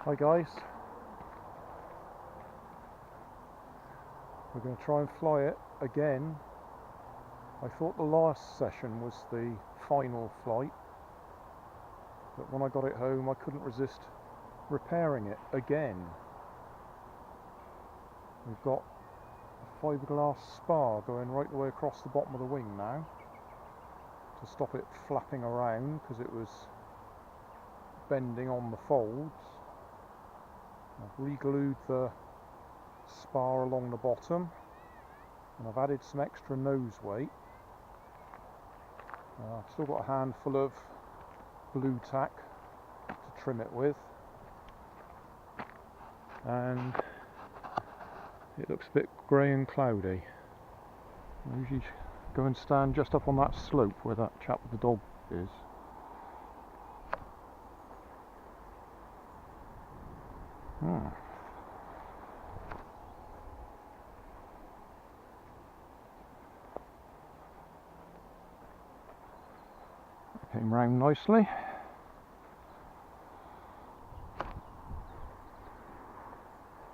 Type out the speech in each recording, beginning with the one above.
Hi guys, we're going to try and fly it again. I thought the last session was the final flight, but when I got it home I couldn't resist repairing it again. We've got a fibreglass spar going right the way across the bottom of the wing now to stop it flapping around because it was bending on the folds. I've re-glued the spar along the bottom and I've added some extra nose weight. I've still got a handful of blue tack to trim it with, and it looks a bit grey and cloudy. I usually go and stand just up on that slope where that chap with the dog is. Came round nicely.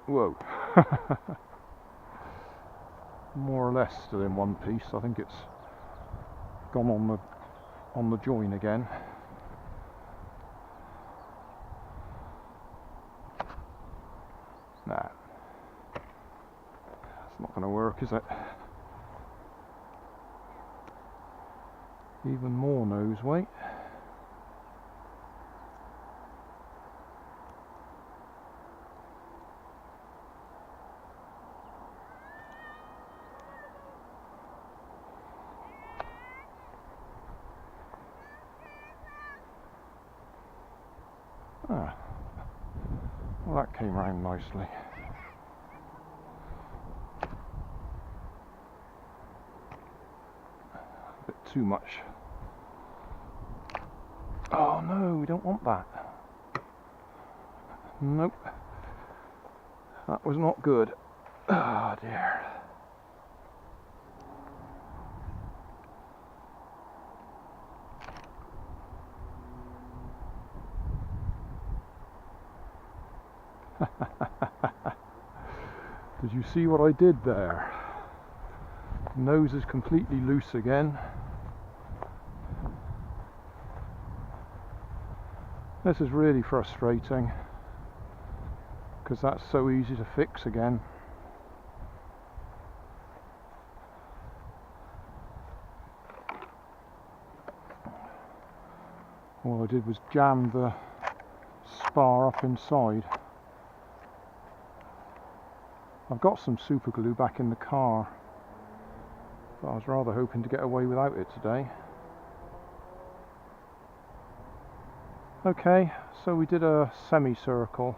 Whoa. More or less still in one piece. I think it's gone on the join again. Nah, it's not going to work, is it? Even more nose weight. Well, that came round nicely. A bit too much. Oh no, we don't want that. Nope. That was not good. Oh dear. Did you see what I did there? Nose is completely loose again. This is really frustrating because that's so easy to fix again. All I did was jam the spar up inside. I've got some super glue back in the car, but I was rather hoping to get away without it today. Okay, so we did a semicircle.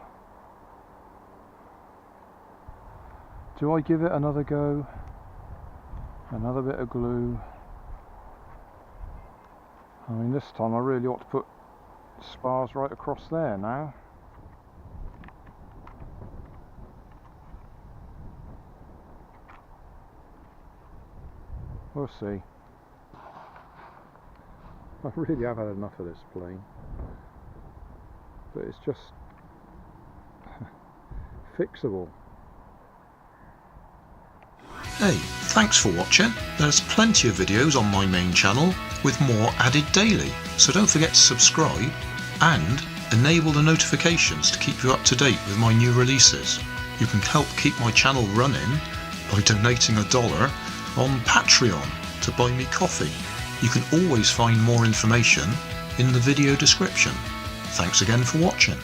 Do I give it another go? Another bit of glue. I mean, this time I really ought to put spars right across there now. We'll see. I really have had enough of this plane. But it's just fixable. Hey, thanks for watching. There's plenty of videos on my main channel with more added daily, so don't forget to subscribe and enable the notifications to keep you up to date with my new releases. You can help keep my channel running by donating $1 on Patreon to buy me coffee. You can always find more information in the video description. Thanks again for watching.